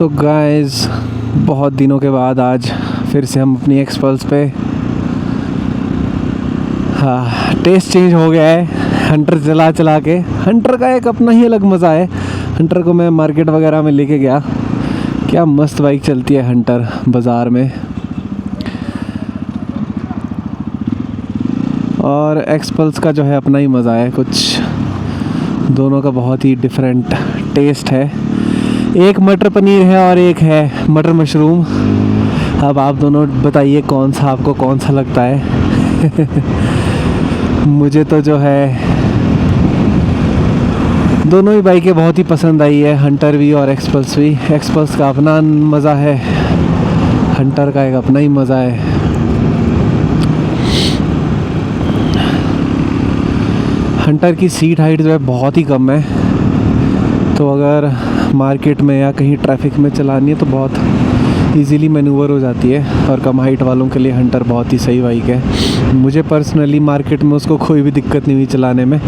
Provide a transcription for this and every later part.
तो गाइस, बहुत दिनों के बाद आज फिर से हम अपनी एक्सपल्स पे टेस्ट चेंज हो गया है। हंटर चला चला के, हंटर का एक अपना ही अलग मज़ा है। हंटर को मैं मार्केट वगैरह में लेके गया, क्या मस्त बाइक चलती है हंटर बाज़ार में। और एक्सपल्स का जो है अपना ही मज़ा है, कुछ दोनों का बहुत ही डिफरेंट टेस्ट है। एक मटर पनीर है और एक है मटर मशरूम। अब आप दोनों बताइए कौन सा आपको कौन सा लगता है। मुझे तो जो है दोनों ही बाइकें बहुत ही पसंद आई है, हंटर भी और एक्सपल्स भी। एक्सपल्स का अपना मज़ा है, हंटर का एक अपना ही मज़ा है। हंटर की सीट हाइट जो है बहुत ही कम है, तो अगर मार्केट में या कहीं ट्रैफिक में चलानी है तो बहुत इजीली मैनूवर हो जाती है। और कम हाइट वालों के लिए हंटर बहुत ही सही बाइक है। मुझे पर्सनली मार्केट में उसको कोई भी दिक्कत नहीं हुई चलाने में।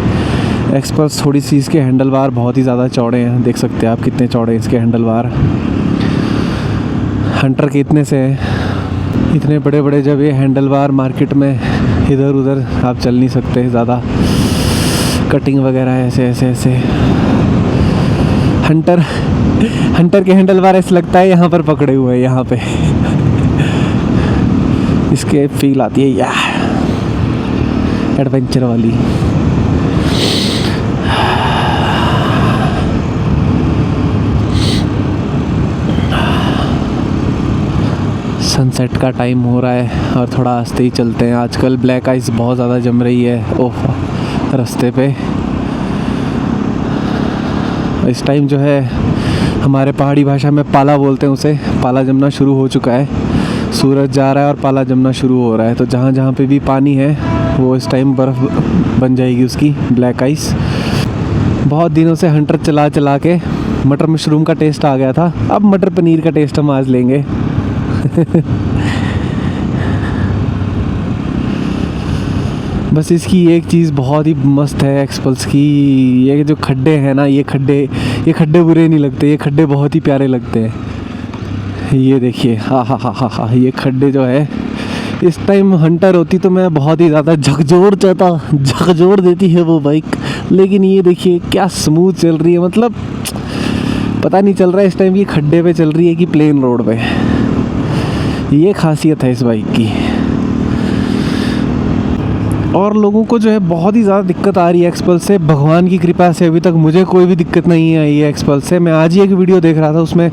एक्सपल्स थोड़ी सी इसके हैंडल बार बहुत ही ज़्यादा चौड़े हैं, देख सकते हैं आप कितने चौड़े हैं इसके हैंडल बार। हंटर के इतने से हैं, इतने बड़े बड़े जब ये हैंडल बार मार्केट में इधर उधर आप चल नहीं सकते, ज़्यादा कटिंग वगैरह ऐसे ऐसे ऐसे। हंटर के हैंडल बार ऐसे लगता है यहाँ पर पकड़े हुए हैं, यहाँ पे इसके फील आती है या एडवेंचर वाली। सनसेट का टाइम हो रहा है और थोड़ा आस्ते ही चलते हैं। आजकल ब्लैक आइस बहुत ज़्यादा जम रही है ओह रास्ते पे। इस टाइम जो है हमारे पहाड़ी भाषा में पाला बोलते हैं उसे, पाला जमना शुरू हो चुका है। सूरज जा रहा है और पाला जमना शुरू हो रहा है, तो जहाँ जहाँ पे भी पानी है वो इस टाइम बर्फ़ बन जाएगी उसकी, ब्लैक आइस। बहुत दिनों से हंटर चला चला के मटर मशरूम का टेस्ट आ गया था, अब मटर पनीर का टेस्ट हम आज लेंगे। बस इसकी एक चीज़ बहुत ही मस्त है एक्सपल्स की, ये जो खड्डे हैं ना, ये खड्डे बुरे नहीं लगते, ये खड्डे बहुत ही प्यारे लगते हैं। ये देखिए, हा, ये खड्डे जो है, इस टाइम हंटर होती तो मैं बहुत ही ज़्यादा झकझोर देती है वो बाइक। लेकिन ये देखिए क्या स्मूथ चल रही है, मतलब पता नहीं चल रहा है इस टाइम ये खड्डे पे चल रही है कि प्लेन रोड पे। ये खासियत है इस बाइक की। और लोगों को जो है बहुत ही ज़्यादा दिक्कत आ रही है एक्सपल्स से। भगवान की कृपा से अभी तक मुझे कोई भी दिक्कत नहीं आई है एक्सपल्स से। मैं आज ही एक वीडियो देख रहा था, उसमें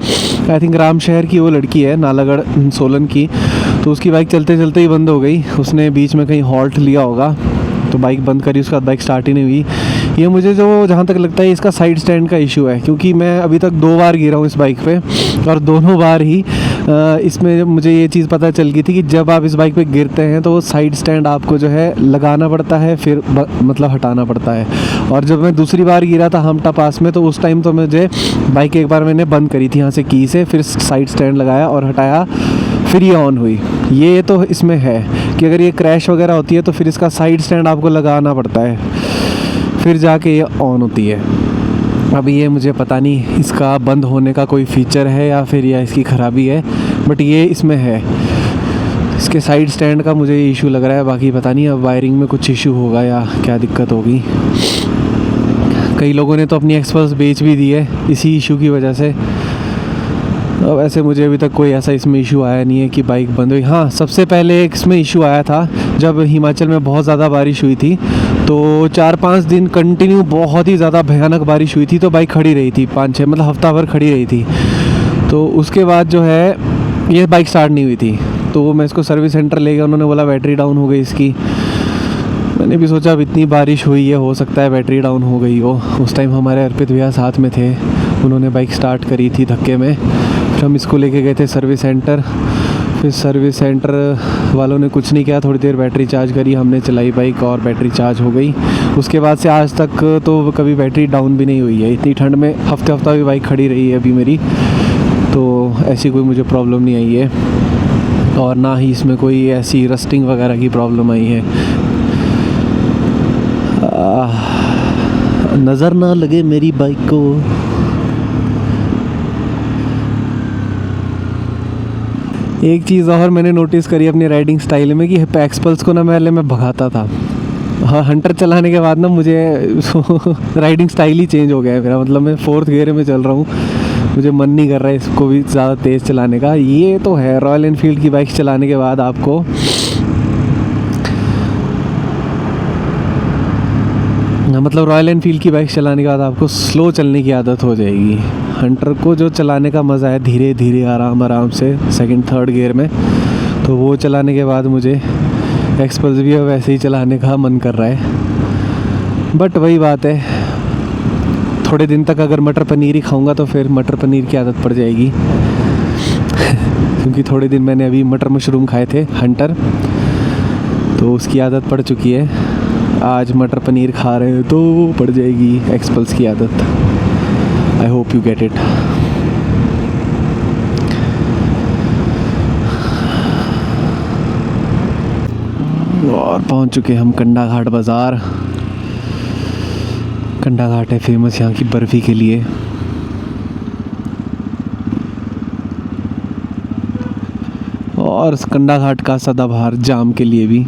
आई थिंक राम शहर की वो लड़की है, नालागढ़ सोलन की, तो उसकी बाइक चलते चलते ही बंद हो गई। उसने बीच में कहीं हॉल्ट लिया होगा तो बाइक बंद करी, उसके बाद बाइक स्टार्ट ही नहीं हुई। ये मुझे जो जहाँ तक लगता है इसका साइड स्टैंड का इशू है, क्योंकि मैं अभी तक 2 बार गिरा हूँ इस बाइक पे और दोनों बार ही इसमें मुझे ये चीज़ पता चल गई थी कि जब आप इस बाइक पे गिरते हैं तो साइड स्टैंड आपको जो है लगाना पड़ता है, फिर मतलब हटाना पड़ता है। और जब मैं दूसरी बार गिरा था हमटा पास में, तो उस टाइम तो मुझे बाइक एक बार मैंने बंद करी थी यहाँ से की से, फिर साइड स्टैंड लगाया और हटाया, फिर ये ऑन हुई। ये तो इसमें है कि अगर ये क्रैश वगैरह होती है तो फिर इसका साइड स्टैंड आपको लगाना पड़ता है, फिर जाके ये ऑन होती है। अभी ये मुझे पता नहीं इसका बंद होने का कोई फीचर है या फिर या इसकी ख़राबी है, बट ये इसमें है। इसके साइड स्टैंड का मुझे इशू लग रहा है, बाकी पता नहीं अब वायरिंग में कुछ इशू होगा या क्या दिक्कत होगी। कई लोगों ने तो अपनी एक्सपल्स बेच भी दी है इसी इशू की वजह से। अब ऐसे मुझे अभी तक कोई ऐसा इसमें इशू आया नहीं है कि बाइक बंद हुई। हाँ, सबसे पहले एक इसमें इशू आया था जब हिमाचल में बहुत ज़्यादा बारिश हुई थी, तो 4-5 दिन कंटिन्यू बहुत ही ज़्यादा भयानक बारिश हुई थी, तो बाइक खड़ी रही थी 5-6 मतलब हफ्ता भर खड़ी रही थी। तो उसके बाद जो है ये बाइक स्टार्ट नहीं हुई थी, तो मैं इसको सर्विस सेंटर ले गया, उन्होंने बोला बैटरी डाउन हो गई इसकी। मैंने भी सोचा अब इतनी बारिश हुई है, हो सकता है बैटरी डाउन हो गई हो। उस टाइम हमारे अर्पित भैया साथ में थे, उन्होंने बाइक स्टार्ट करी थी धक्के में। फिर हम इसको लेके गए थे सर्विस सेंटर, फिर सर्विस सेंटर वालों ने कुछ नहीं किया, थोड़ी देर बैटरी चार्ज करी, हमने चलाई बाइक और बैटरी चार्ज हो गई। उसके बाद से आज तक तो कभी बैटरी डाउन भी नहीं हुई है। इतनी ठंड में हफ्ता भी बाइक खड़ी रही है अभी मेरी, तो ऐसी कोई मुझे प्रॉब्लम नहीं आई है और ना ही इसमें कोई ऐसी रस्टिंग वगैरह की प्रॉब्लम आई है। नज़र ना लगे मेरी बाइक को। एक चीज़ और मैंने नोटिस करी अपनी राइडिंग स्टाइल में कि एक्सपल्स को ना पहले मैं भगाता था। हाँ, हंटर चलाने के बाद ना मुझे राइडिंग स्टाइल ही चेंज हो गया है मेरा। मतलब मैं 4th गियर में चल रहा हूँ, मुझे मन नहीं कर रहा है इसको भी ज़्यादा तेज़ चलाने का। ये तो है, रॉयल एनफील्ड की बाइक चलाने के बाद आपको मतलब रॉयल एनफील्ड की बाइक चलाने के बाद आपको स्लो चलने की आदत हो जाएगी। हंटर को जो चलाने का मज़ा है धीरे धीरे आराम आराम से 2nd 3rd गियर में, तो वो चलाने के बाद मुझे एक्सपल्स भी अब वैसे ही चलाने का मन कर रहा है। बट वही बात है, थोड़े दिन तक अगर मटर पनीर ही खाऊंगा तो फिर मटर पनीर की आदत पड़ जाएगी क्योंकि थोड़े दिन मैंने अभी मटर मशरूम खाए थे हंटर, तो उसकी आदत पड़ चुकी है। आज मटर पनीर खा रहे हो तो पड़ जाएगी एक्सपल्स की आदत। I hope you get it. और पहुंच चुके हम कंडा घाट बाज़ार। कंडा घाट है फेमस यहाँ की बर्फ़ी के लिए। और कंडा घाट का सदाबहार जाम के लिए भी।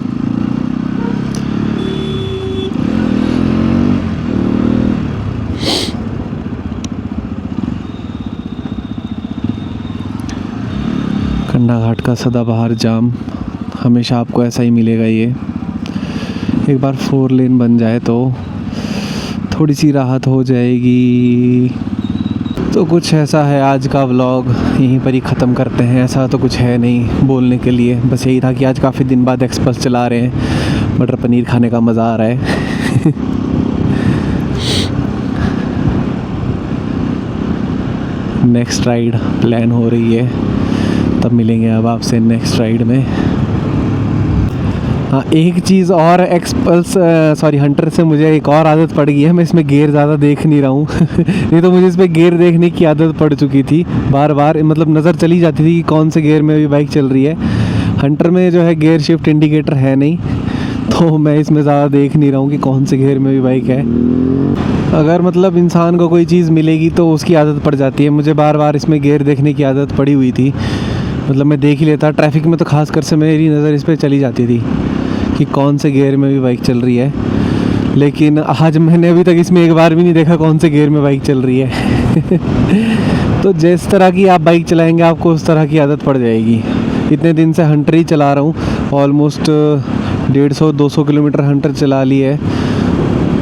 कंडा घाट का सदाबहार जाम हमेशा आपको ऐसा ही मिलेगा। ये एक बार 4 लेन बन जाए तो थोड़ी सी राहत हो जाएगी। तो कुछ ऐसा है, आज का व्लॉग यहीं पर ही ख़त्म करते हैं। ऐसा तो कुछ है नहीं बोलने के लिए, बस यही था कि आज काफ़ी दिन बाद एक्सपल्स चला रहे हैं, मटर पनीर खाने का मज़ा आ रहा है। नेक्स्ट राइड प्लान हो रही है, तब मिलेंगे अब आपसे नेक्स्ट राइड में। हाँ, एक चीज़ और हंटर से मुझे एक और आदत पड़ गई है, मैं इसमें गियर ज़्यादा देख नहीं रहा हूँ। नहीं तो मुझे इसमें गियर देखने की आदत पड़ चुकी थी, बार बार मतलब नज़र चली जाती थी कि कौन से गियर में अभी बाइक चल रही है। हंटर में जो है गियर शिफ्ट इंडिकेटर है नहीं, तो मैं इसमें ज़्यादा देख नहीं रहा हूँ कि कौन से गियर में भी बाइक है। अगर मतलब इंसान को कोई चीज़ मिलेगी तो उसकी आदत पड़ जाती है। मुझे बार बार इसमें गियर देखने की आदत पड़ी हुई थी, मतलब मैं देख ही लेता। ट्रैफिक में तो खासकर से मेरी नज़र इस पर चली जाती थी कि कौन से गियर में भी बाइक चल रही है, लेकिन आज मैंने अभी तक इसमें एक बार भी नहीं देखा कौन से गियर में बाइक चल रही है। तो जिस तरह की आप बाइक चलाएंगे आपको उस तरह की आदत पड़ जाएगी। इतने दिन से हंटर ही चला रहा हूँ, ऑलमोस्ट 150-200 किलोमीटर हंटर चला ली है,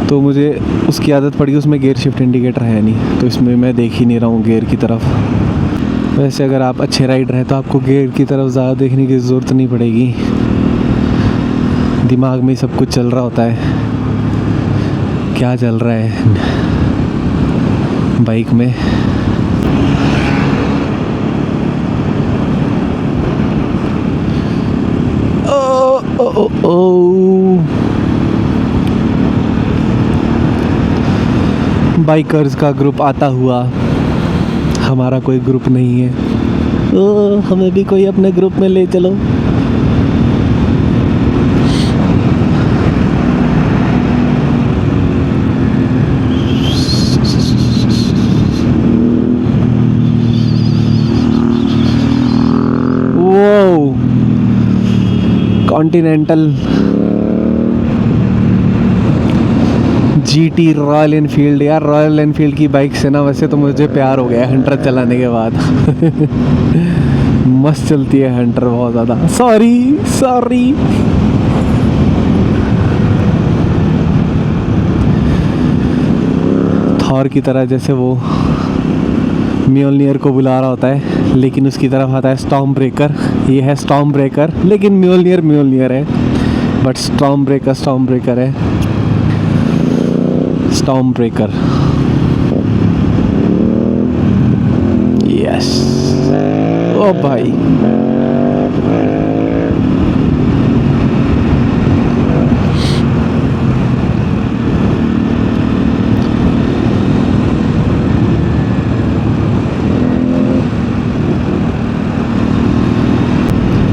तो मुझे उसकी आदत पड़ गई। उसमें गियर शिफ्ट इंडिकेटर है नहीं, तो इसमें मैं देख ही नहीं रहा हूँ गियर की तरफ। वैसे अगर आप अच्छे राइडर हैं तो आपको गियर की तरफ ज़्यादा देखने की ज़रूरत नहीं पड़ेगी, दिमाग में सब कुछ चल रहा होता है क्या चल रहा है बाइक में। ओ ओ ओ बाइकर्स का ग्रुप आता हुआ, हमारा कोई ग्रुप नहीं है। ओ, हमें भी कोई अपने ग्रुप में ले चलो। वो कॉन्टिनेंटल GT रॉयल एनफील्ड। यार रॉयल एनफील्ड की बाइक से ना वैसे तो मुझे प्यार हो गया है हंटर चलाने के बाद। मस्त चलती है हंटर बहुत ज़्यादा। सॉरी थॉर की तरह, जैसे वो म्योल्नियर को बुला रहा होता है लेकिन उसकी तरफ आता है स्टॉर्म ब्रेकर। ये है स्टॉर्म ब्रेकर, लेकिन म्योल्नियर है, बट स्टॉर्म ब्रेकर है। Stormbreaker, yes. ओ भाई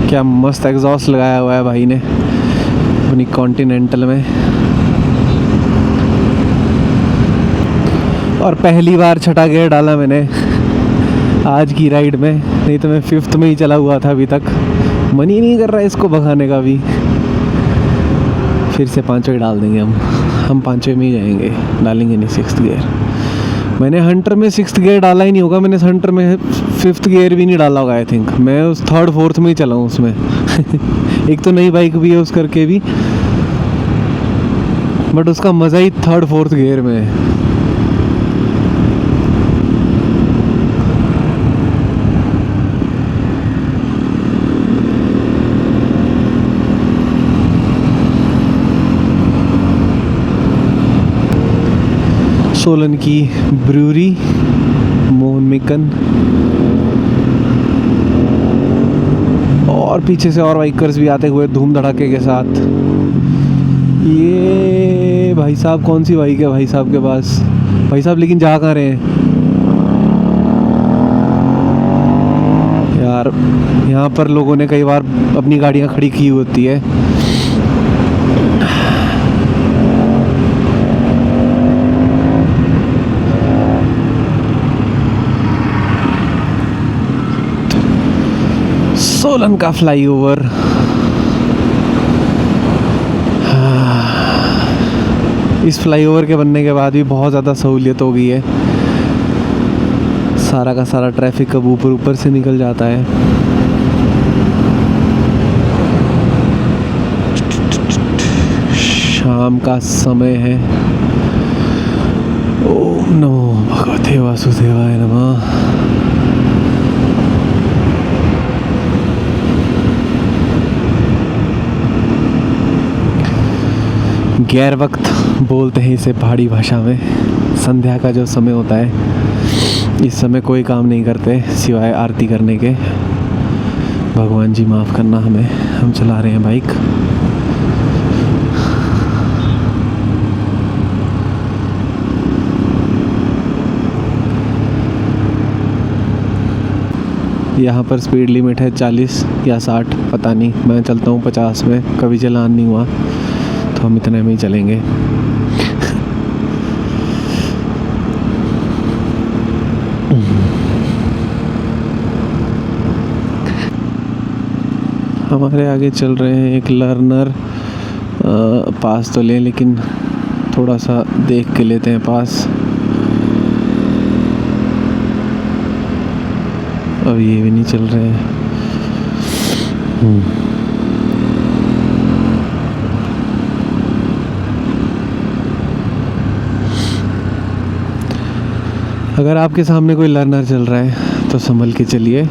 क्या मस्त एग्जॉस्ट लगाया हुआ है भाई ने अपनी कॉन्टिनेंटल में। और पहली बार छठा गियर डाला मैंने, आज की राइड में, नहीं तो मैं 5th में ही चला हुआ था अभी तक। मन ही नहीं कर रहा है इसको भगाने का भी। फिर से 5वें डाल देंगे हम 5वें में ही जाएंगे, डालेंगे नहीं 6th गियर। मैंने हंटर में 6th गियर डाला ही नहीं होगा, मैंने हंटर में 5th गियर भी नहीं डाला होगा आई थिंक। मैं उस 3rd 4th में ही चला हूँ उसमें। एक तो नई बाइक भी है उस करके भी, बट उसका मज़ा ही 3rd 4th गियर में है। सोलन की ब्रूरी मोहन मिकन, और पीछे से और बाइकर्स भी आते हुए धूम धड़ाके के साथ। ये भाई साहब कौन सी बाइक है भाई साहब के पास? भाई साहब लेकिन जा कहाँ रहे हैं यार? यहाँ पर लोगों ने कई बार अपनी गाड़ियाँ खड़ी की होती है। सोलन का फ्लाईओवर, इस फ्लाईओवर के बनने के बाद भी बहुत ज़्यादा सहूलियत हो गई है। सारा का सारा ट्रैफिक अब ऊपर से निकल जाता है। शाम का समय है। ओम नमो भगवते वासुदेवाय नमः। गैर वक्त बोलते हैं इसे पहाड़ी भाषा में। संध्या का जो समय होता है, इस समय कोई काम नहीं करते सिवाय आरती करने के। भगवान जी माफ़ करना हमें, हम चला रहे हैं बाइक। यहाँ पर स्पीड लिमिट है 40 या 60, पता नहीं। मैं चलता हूँ 50 में, कभी चलान नहीं हुआ तो हम इतने में ही चलेंगे। हमारे आगे चल रहे हैं एक लर्नर। पास तो ले, लेकिन थोड़ा सा देख के लेते हैं पास। अब ये भी नहीं चल रहे हैं। अगर आपके सामने कोई लर्नर चल रहा है तो संभल के चलिए,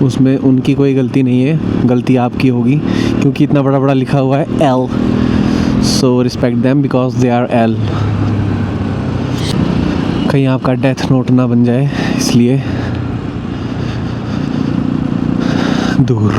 उसमें उनकी कोई गलती नहीं है, गलती आपकी होगी, क्योंकि इतना बड़ा बड़ा लिखा हुआ है L, so respect them because they are L। कहीं आपका डेथ नोट ना बन जाए, इसलिए दूर।